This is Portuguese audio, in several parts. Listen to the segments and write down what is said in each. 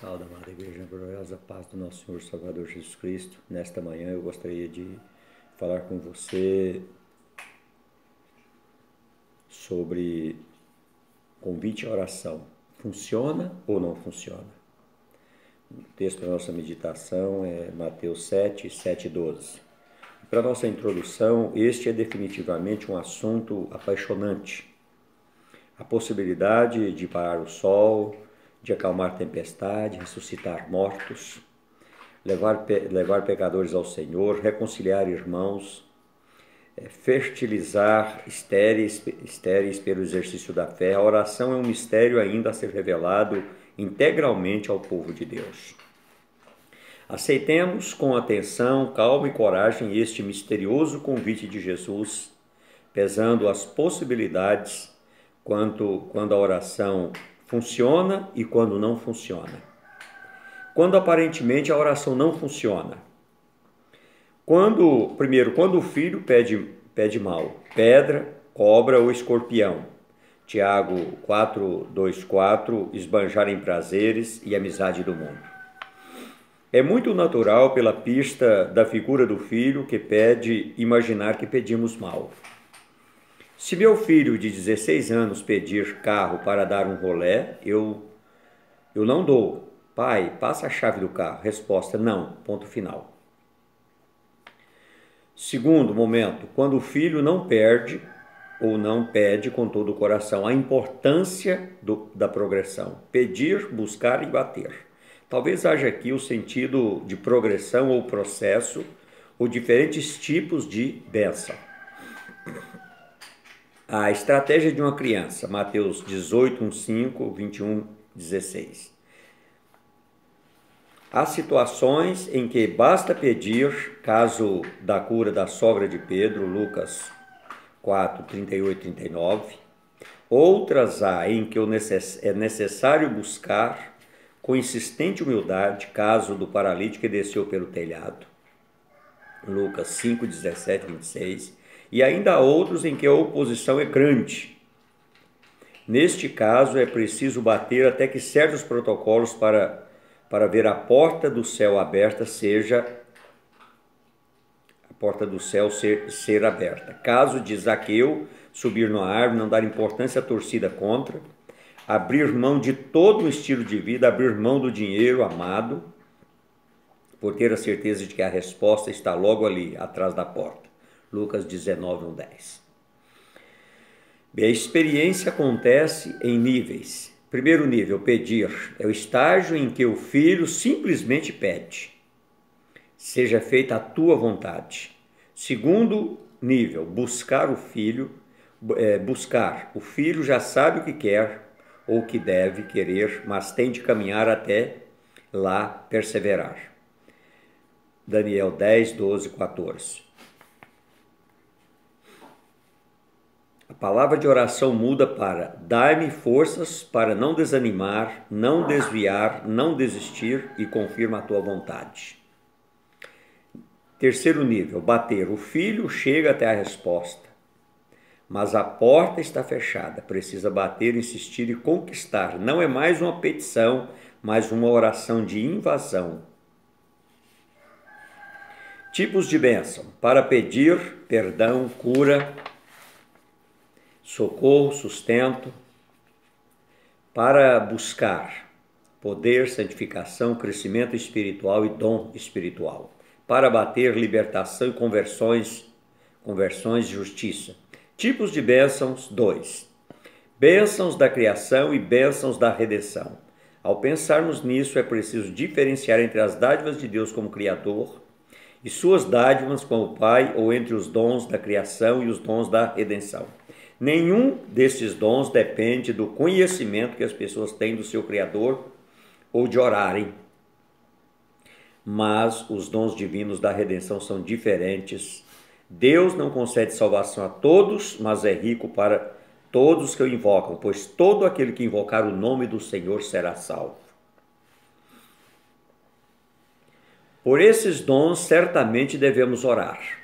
Salve, amada Igreja, na gloriosa paz do nosso Senhor Salvador Jesus Cristo. Nesta manhã eu gostaria de falar com você sobre convite à oração. Funciona ou não funciona? O texto para nossa meditação é Mateus 7, 7 e 12. Para nossa introdução, este é definitivamente um assunto apaixonante. A possibilidade de parar o sol, de acalmar tempestade, ressuscitar mortos, levar pecadores ao Senhor, reconciliar irmãos, fertilizar estéreis pelo exercício da fé. A oração é um mistério ainda a ser revelado integralmente ao povo de Deus. Aceitemos com atenção, calma e coragem este misterioso convite de Jesus, pesando as possibilidades quando a oração funciona e quando não funciona. Quando aparentemente a oração não funciona. Quando o filho pede mal, pedra, cobra ou escorpião. Tiago 4:2-4, esbanjar em prazeres e amizade do mundo. É muito natural, pela pista da figura do filho que pede, imaginar que pedimos mal. Se meu filho de 16 anos pedir carro para dar um rolé, eu não dou. Pai, passa a chave do carro. Resposta, não. Ponto final. Segundo momento, quando o filho não perde ou não pede com todo o coração. A importância da progressão. Pedir, buscar e bater. Talvez haja aqui o sentido de progressão ou processo, ou diferentes tipos de bênção. A estratégia de uma criança, Mateus 18:5, 21:16. Há situações em que basta pedir, caso da cura da sogra de Pedro, Lucas 4:38-39. Outras há em que é necessário buscar com insistente humildade, caso do paralítico que desceu pelo telhado, Lucas 5:17-26. E ainda há outros em que a oposição é grande. Neste caso, é preciso bater até que certos protocolos para ver a porta do céu aberta ser aberta. Caso de Zaqueu subir na árvore, não dar importância à torcida contra, abrir mão de todo o estilo de vida, abrir mão do dinheiro amado, por ter a certeza de que a resposta está logo ali, atrás da porta. Lucas 19:10. A experiência acontece em níveis. Primeiro nível, pedir, é o estágio em que o filho simplesmente pede. Seja feita a tua vontade. Segundo nível, buscar o filho. O filho já sabe o que quer ou o que deve querer, mas tem de caminhar até lá, perseverar. Daniel 10:12-14. A palavra de oração muda para dai-me forças para não desanimar, não desviar, não desistir e confirma a tua vontade. Terceiro nível, bater. O filho chega até a resposta, mas a porta está fechada. Precisa bater, insistir e conquistar. Não é mais uma petição, mas uma oração de invasão. Tipos de bênção. Para pedir, perdão, cura, socorro, sustento. Para buscar, poder, santificação, crescimento espiritual e dom espiritual. Para bater, libertação e conversões de justiça. Tipos de bênçãos, 2. Bênçãos da criação e bênçãos da redenção. Ao pensarmos nisso, é preciso diferenciar entre as dádivas de Deus como Criador e suas dádivas como Pai, ou entre os dons da criação e os dons da redenção. Nenhum desses dons depende do conhecimento que as pessoas têm do seu Criador ou de orarem. Mas os dons divinos da redenção são diferentes. Deus não concede salvação a todos, mas é rico para todos que o invocam, pois todo aquele que invocar o nome do Senhor será salvo. Por esses dons, certamente devemos orar.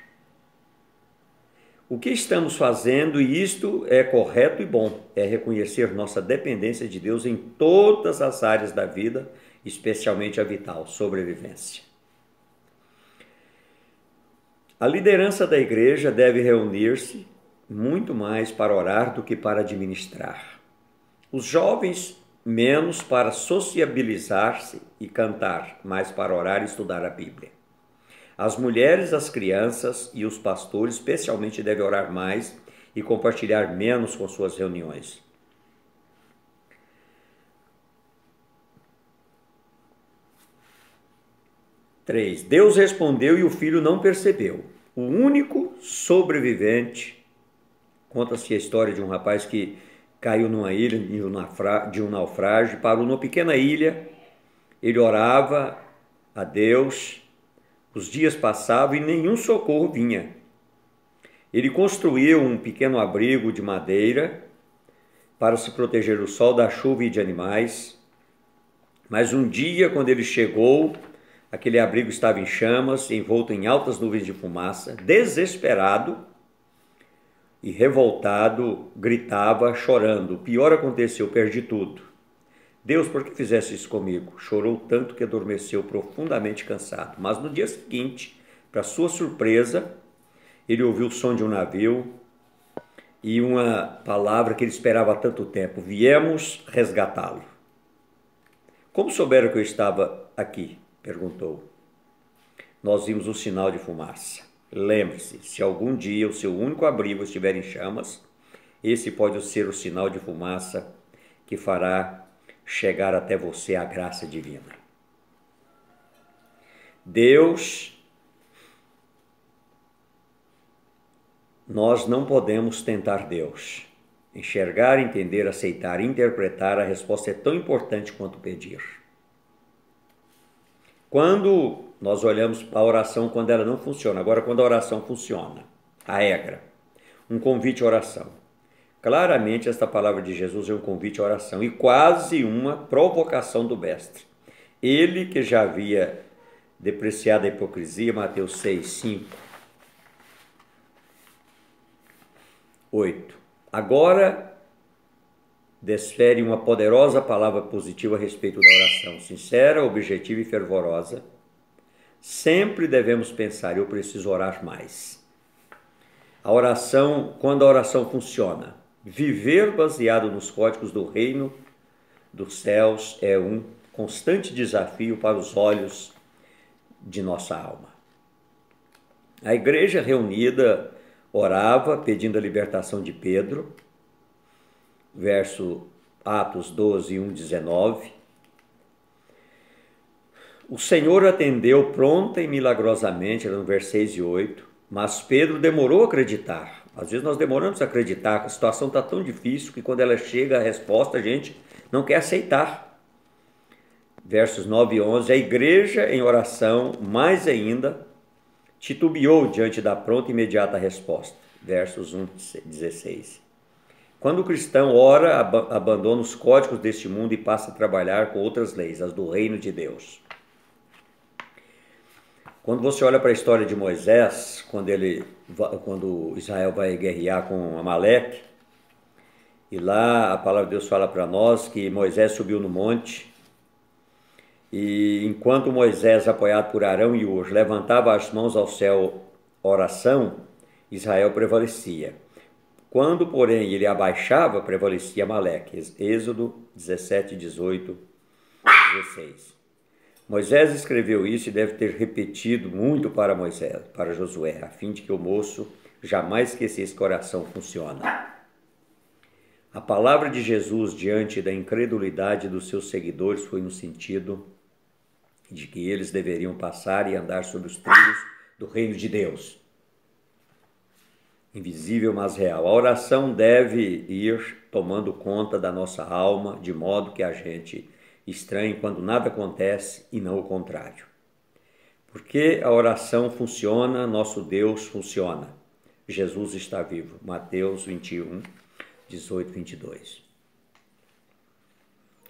O que estamos fazendo, e isto é correto e bom, é reconhecer nossa dependência de Deus em todas as áreas da vida especialmente a vital, sobrevivência. A liderança da igreja deve reunir-se muito mais para orar do que para administrar. Os jovens, menos para sociabilizar-se e cantar, mais para orar e estudar a Bíblia. As mulheres, as crianças e os pastores, especialmente, devem orar mais e compartilhar menos com suas reuniões. Três, Deus respondeu e o filho não percebeu. O único sobrevivente, conta-se a história de um rapaz que caiu numa ilha de um naufrágio, parou numa pequena ilha, ele orava a Deus, os dias passavam e nenhum socorro vinha. Ele construiu um pequeno abrigo de madeira para se proteger do sol, da chuva e de animais, mas um dia, quando ele chegou, aquele abrigo estava em chamas, envolto em altas nuvens de fumaça. Desesperado e revoltado, gritava, chorando: o pior aconteceu, perdi tudo. Deus, por que fizesse isso comigo? Chorou tanto que adormeceu profundamente cansado. Mas no dia seguinte, para sua surpresa, ele ouviu o som de um navio e uma palavra que ele esperava há tanto tempo: viemos resgatá-lo. Como souberam que eu estava aqui? Perguntou. Nós vimos um sinal de fumaça. Lembre-se, se algum dia o seu único abrigo estiver em chamas, esse pode ser o sinal de fumaça que fará chegar até você a graça divina. Deus, nós não podemos tentar Deus. Enxergar, entender, aceitar, interpretar, a resposta é tão importante quanto pedir. Quando nós olhamos a oração quando ela não funciona, agora quando a oração funciona, a regra, um convite à oração. Claramente esta palavra de Jesus é um convite à oração e quase uma provocação do mestre. Ele que já havia depreciado a hipocrisia, Mateus 6, 5, 8. Agora desfere uma poderosa palavra positiva a respeito da oração, sincera, objetiva e fervorosa. Sempre devemos pensar: eu preciso orar mais. A oração, quando a oração funciona, viver baseado nos códigos do reino dos céus é um constante desafio para os olhos de nossa alma. A igreja reunida orava pedindo a libertação de Pedro, verso Atos 12, 1, 19. O Senhor atendeu pronta e milagrosamente, no verso 6 e 8, mas Pedro demorou a acreditar. Às vezes nós demoramos a acreditar, a situação está tão difícil que quando ela chega a resposta a gente não quer aceitar. Versos 9 e 11, a igreja em oração, mais ainda, titubeou diante da pronta e imediata resposta. Versos 1 e 16. Quando o cristão ora, abandona os códigos deste mundo e passa a trabalhar com outras leis, as do reino de Deus. Quando você olha para a história de Moisés, quando Israel vai guerrear com Amaleque, e lá a palavra de Deus fala para nós que Moisés subiu no monte, e enquanto Moisés, apoiado por Arão e Ur, levantava as mãos ao céu, oração, Israel prevalecia. Quando, porém, ele abaixava, prevalecia Amaleque. Êxodo 17, 18, 16. Moisés escreveu isso e deve ter repetido muito para Josué, a fim de que o moço jamais esquecesse que a oração funciona. A palavra de Jesus diante da incredulidade dos seus seguidores foi no sentido de que eles deveriam passar e andar sobre os trilhos do reino de Deus. Invisível, mas real. A oração deve ir tomando conta da nossa alma, de modo que a gente estranhe quando nada acontece e não o contrário. Porque a oração funciona, nosso Deus funciona. Jesus está vivo. Mateus 21, 18, 22.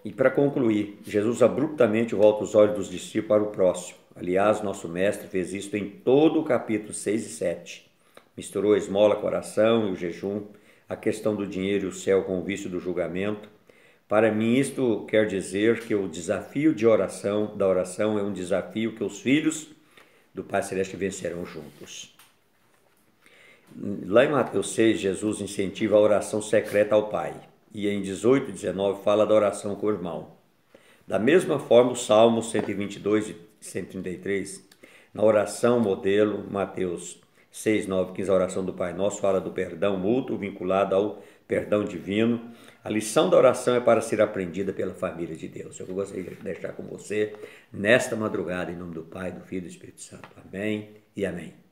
E para concluir, Jesus abruptamente volta os olhos dos discípulos para o próximo. Aliás, nosso mestre fez isso em todo o capítulo 6 e 7. Misturou a esmola com a oração e o jejum, a questão do dinheiro e o céu com o vício do julgamento, Para mim, isto quer dizer que o desafio da oração é um desafio que os filhos do Pai Celeste vencerão juntos. Lá em Mateus 6, Jesus incentiva a oração secreta ao Pai. E em 18 e 19 fala da oração com o irmão. Da mesma forma, o Salmo 122 e 133, na oração modelo, Mateus 6, 9, 15, a oração do Pai Nosso, fala do perdão mútuo vinculado ao perdão divino. A lição da oração é para ser aprendida pela família de Deus. Eu gostaria de deixar com você nesta madrugada, em nome do Pai, do Filho e do Espírito Santo. Amém e amém.